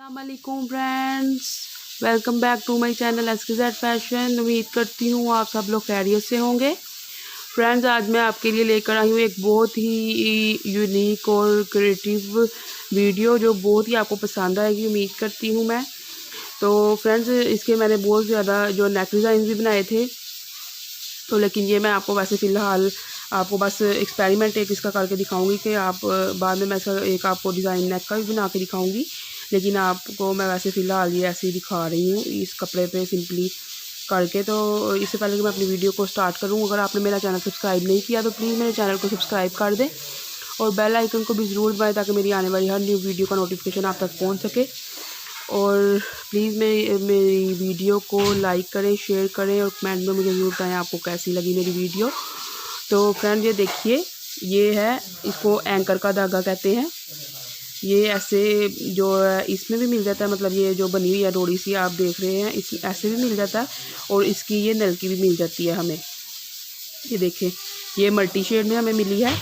अस्सलामुअलैकुम friends, welcome back to my channel SKZ fashion. उम्मीद करती हूँ आप सब लोग खैरियत से होंगे। फ्रेंड्स, आज मैं आपके लिए लेकर आई हूँ एक बहुत ही यूनिक और क्रिएटिव वीडियो जो बहुत ही आपको पसंद आएगी, उम्मीद करती हूँ मैं। तो फ्रेंड्स, इसके मैंने बहुत ज़्यादा जो नेक डिज़ाइन भी बनाए थे, तो लेकिन ये मैं आपको वैसे फ़िलहाल आपको बस एक्सपेरिमेंट एक इसका करके दिखाऊंगी कि आप बाद में मैं इसका एक आपको डिज़ाइन नेक का भी बना के दिखाऊंगी। लेकिन आपको मैं वैसे फ़िलहाल ये ऐसे ही दिखा रही हूँ इस कपड़े पे सिंपली करके। तो इससे पहले कि मैं अपनी वीडियो को स्टार्ट करूँ, अगर आपने मेरा चैनल सब्सक्राइब नहीं किया तो प्लीज़ मेरे चैनल को सब्सक्राइब कर दें और बेल आइकन को भी ज़रूर दबाएं ताकि मेरी आने वाली हर न्यू वीडियो का नोटिफिकेशन आप तक पहुँच सके। और प्लीज़ मेरी वीडियो को लाइक करें, शेयर करें और कमेंट में मुझे ज़रूर बताएं आपको कैसी लगी मेरी वीडियो। तो फ्रेंड, ये देखिए, ये है, इसको एंकर का धागा कहते हैं। ये ऐसे जो इसमें भी मिल जाता है, मतलब ये जो बनी हुई है डोरी सी आप देख रहे हैं, इस ऐसे भी मिल जाता है और इसकी ये नलकी भी मिल जाती है हमें। ये देखिए, ये मल्टी शेड में हमें मिली है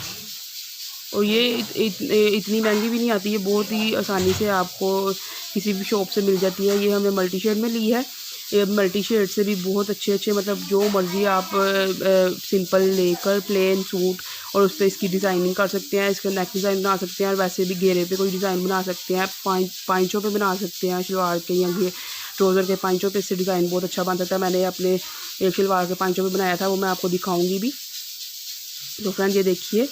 और ये इतनी महंगी भी नहीं आती, ये बहुत ही आसानी से आपको किसी भी शॉप से मिल जाती है। ये हमने मल्टी शेड में ली है। ये मल्टी शेड से भी बहुत अच्छे अच्छे, मतलब जो मर्ज़ी आप सिंपल लेकर प्लेन सूट और उस पर इसकी डिज़ाइनिंग कर सकते हैं, इसका नेक डिज़ाइन बना सकते हैं और वैसे भी घेरे पे कोई डिज़ाइन बना सकते हैं, पाइंचों पे बना सकते हैं, शलवार के या ट्राउज़र के पाइंचों पे इससे डिज़ाइन बहुत अच्छा बन सकता है। मैंने अपने एक शलवार के पाइंचों पे बनाया था, वो मैं आपको दिखाऊँगी भी। तो फ्रेंड, ये देखिए,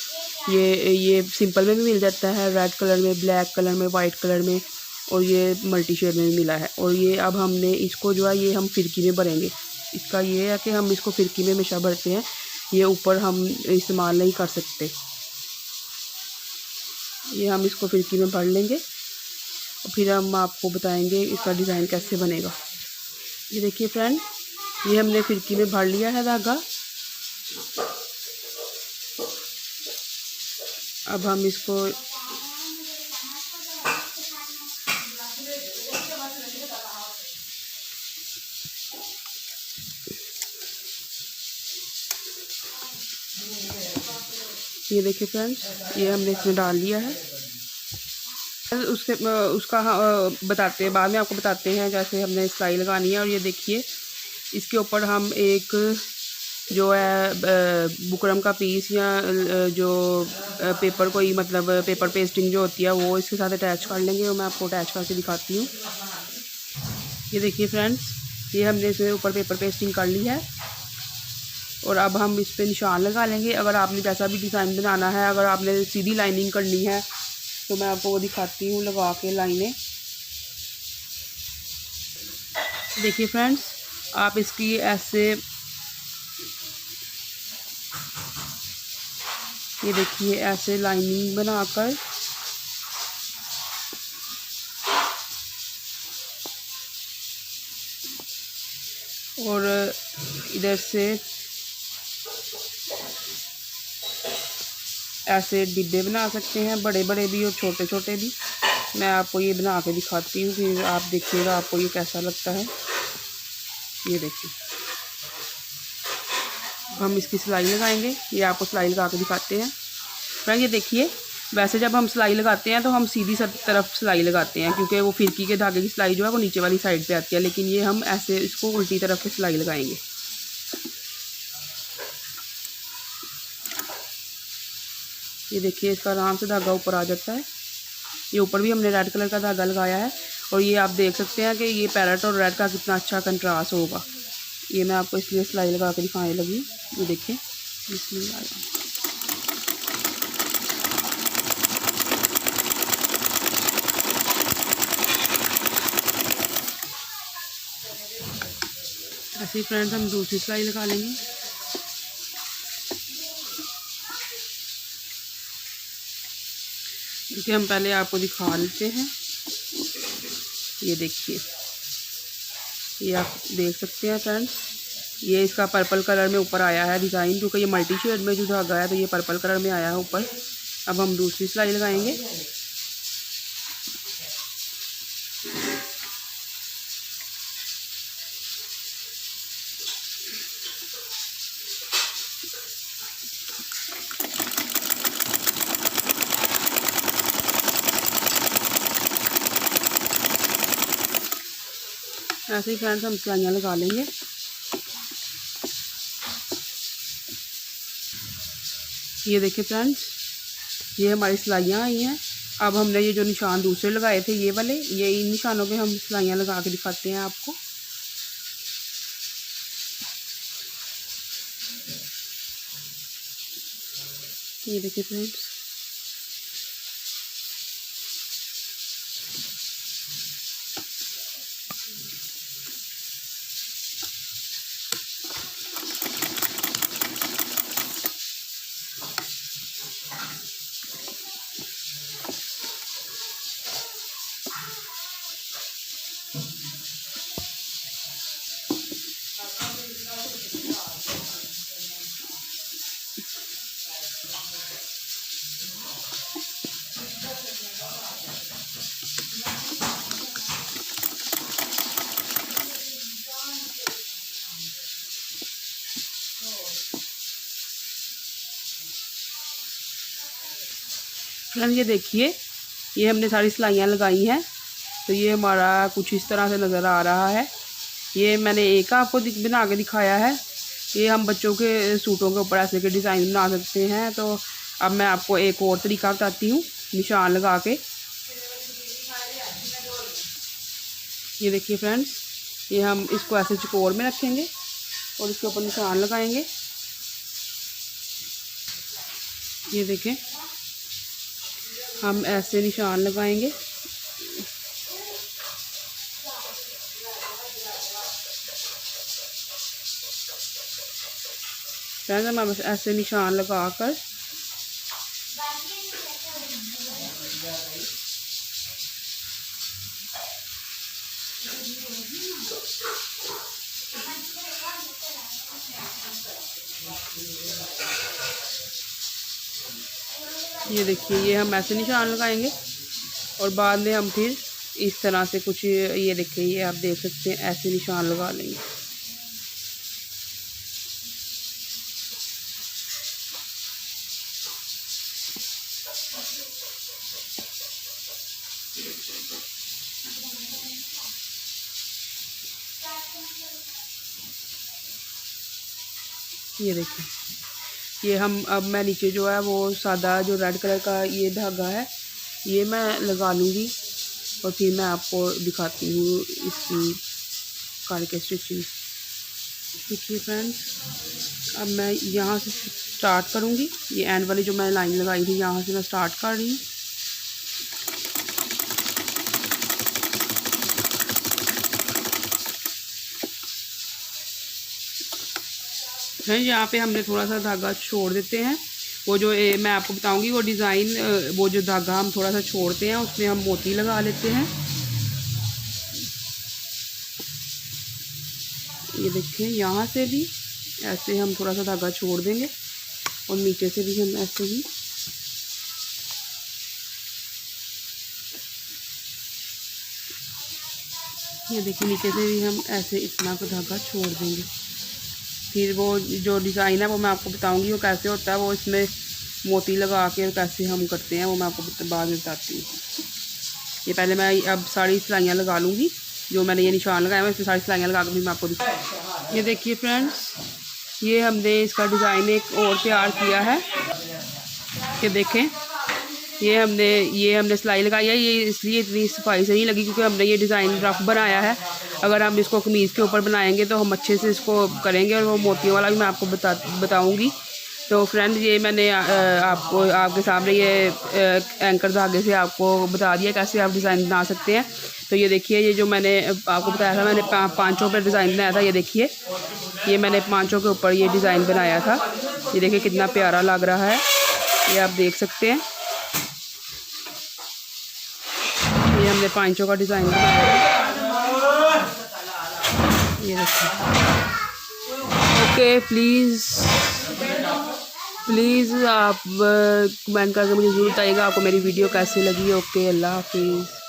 ये सिंपल में भी मिल जाता है, रेड कलर में, ब्लैक कलर में, वाइट कलर में, और ये मल्टी शेड में भी मिला है। और ये अब हमने इसको जो है ये हम फिरकी में भरेंगे। इसका ये है कि हम इसको फिरकी में हमेशा भरते हैं, ये ऊपर हम इस्तेमाल नहीं कर सकते। ये हम इसको फिरकी में भर लेंगे और फिर हम आपको बताएंगे इसका डिज़ाइन कैसे बनेगा। ये देखिए फ्रेंड, ये हमने फिरकी में भर लिया है धागा। अब हम इसको ये देखिए फ्रेंड्स, ये हमने इसमें डाल लिया है। उसका बताते हैं, बाद में आपको बताते हैं जैसे हमने सिलाई लगानी है। और ये देखिए, इसके ऊपर हम एक जो है बुकरम का पीस या जो पेपर कोई, मतलब पेपर पेस्टिंग जो होती है वो इसके साथ अटैच कर लेंगे और मैं आपको अटैच करके दिखाती हूँ। ये देखिए फ्रेंड्स, ये हमने इसमें ऊपर पेपर पेस्टिंग कर ली है और अब हम इस पर निशान लगा लेंगे। अगर आपने जैसा भी डिज़ाइन बनाना है, अगर आपने सीधी लाइनिंग करनी है तो मैं आपको वो दिखाती हूँ लगा के लाइनें। देखिए फ्रेंड्स, आप इसकी ऐसे, ये देखिए, ऐसे लाइनिंग बनाकर और इधर से ऐसे डिब्बे बना सकते हैं, बड़े बड़े भी और छोटे छोटे भी। मैं आपको ये बना के दिखाती हूँ, फिर आप देखिएगा आपको ये कैसा लगता है। ये देखिए, हम इसकी सिलाई लगाएंगे, ये आपको सिलाई लगा के दिखाते हैं। फ्रेंड, ये देखिए, वैसे जब हम सिलाई लगाते हैं तो हम सीधी तरफ सिलाई लगाते हैं क्योंकि वो फिरकी के धागे की सिलाई जो है वो नीचे वाली साइड पे आती है, लेकिन ये हम ऐसे इसको उल्टी तरफ से सिलाई लगाएंगे। ये देखिए, इसका आराम से धागा ऊपर आ जाता है। ये ऊपर भी हमने रेड कलर का धागा लगाया है और ये आप देख सकते हैं कि ये पैरेट और रेड का कितना अच्छा कंट्रास्ट होगा। ये मैं आपको इसलिए सिलाई लगा के दिखाने लगी। ये देखिए, बिस्मिल्लाह, ऐसे ही फ्रेंड्स हम दूसरी सिलाई लगा लेंगे। इसे हम पहले आपको दिखा लेते हैं। ये देखिए, ये आप देख सकते हैं फ्रेंड्स, ये इसका पर्पल कलर में ऊपर आया है डिज़ाइन, क्योंकि ये मल्टी शेड में जो धागा है तो ये पर्पल कलर में आया है ऊपर। अब हम दूसरी सिलाई लगाएंगे। ऐसे ही फ्रेंड्स हम सिलाइयाँ लगा लेंगे। ये देखिए फ्रेंड्स, ये हमारी सिलाइयाँ आई हैं। अब हमने ये जो निशान दूसरे लगाए थे ये वाले, ये इन निशानों पे हम सिलाइयाँ लगा के दिखाते हैं आपको। ये देखिए फ्रेंड्स, फ्रेंड्स ये देखिए, ये हमने सारी सिलाइयाँ लगाई हैं। तो ये हमारा कुछ इस तरह से नज़र आ रहा है। ये मैंने एक आपको बना के दिखाया है। ये हम बच्चों के सूटों के ऊपर ऐसे के डिज़ाइन बना सकते हैं। तो अब मैं आपको एक और तरीका बताती हूँ निशान लगा के। ये देखिए फ्रेंड्स, ये हम इसको ऐसे चकोर में रखेंगे और इसके ऊपर निशान लगाएंगे। ये देखें, हम ऐसे निशान लगाएंगे। फ्रेंड्स हम ऐसे निशान लगाकर ये देखिए, ये हम ऐसे निशान लगाएंगे और बाद में हम फिर इस तरह से कुछ, ये देखिए, ये आप देख सकते हैं, ऐसे निशान लगा लेंगे। ये देखिए, ये हम अब मैं नीचे जो है वो सादा जो रेड कलर का ये धागा है ये मैं लगा लूँगी और फिर मैं आपको दिखाती हूँ इसकी करके स्टिचिंग। देखिए फ्रेंड्स, अब मैं यहाँ से स्टार्ट करूँगी। ये एंड वाली जो मैं लाइन लगाई थी यहाँ से मैं स्टार्ट कर रही हूँ। यहाँ पे हमने थोड़ा सा धागा छोड़ देते हैं। वो जो मैं आपको बताऊंगी वो डिज़ाइन, वो जो धागा हम थोड़ा सा छोड़ते हैं उसमें हम मोती लगा लेते हैं। ये देखिए, यहाँ से भी ऐसे हम थोड़ा सा धागा छोड़ देंगे और नीचे से भी हम ऐसे ही ये देखिए, नीचे से भी हम ऐसे इतना का धागा छोड़ देंगे। फिर वो जो डिज़ाइन है वो मैं आपको बताऊंगी वो कैसे होता है। वो इसमें मोती लगा के कैसे हम करते हैं वो मैं आपको बाद में बताती हूँ। ये पहले मैं अब सारी सिलाइयाँ लगा लूँगी। जो मैंने ये निशान लगाया है इसमें सारी सिलाइयाँ लगा कर फिर मैं आपको दिखाऊँ। ये देखिए फ्रेंड्स, ये हमने इसका डिज़ाइन एक और तैयार किया है। ये देखें, ये हमने सिलाई लगाई है। ये इसलिए इतनी सफाई से नहीं लगी क्योंकि हमने ये डिज़ाइन रफ बनाया है। अगर हम इसको कमीज़ के ऊपर बनाएंगे तो हम अच्छे से इसको करेंगे और वो मोतियों वाला भी मैं आपको बताऊंगी। तो फ्रेंड, ये मैंने आपको आपके सामने ये एंकर धागे से आपको बता दिया कैसे आप डिज़ाइन बना सकते हैं। तो ये देखिए, ये जो मैंने आपको बताया था, मैंने पाँचों पर डिज़ाइन बनाया था। ये देखिए, ये मैंने पाँचों के ऊपर ये डिज़ाइन बनाया था। ये देखिए कितना प्यारा लग रहा है, ये आप देख सकते हैं। ये हमने पाँचों का डिज़ाइन बनाया है। ये देखिए। ओके, प्लीज़ आप कमेंट करके मुझे ज़रूर बताइएगा आपको मेरी वीडियो कैसी लगी। ओके, अल्लाह हाफिज़।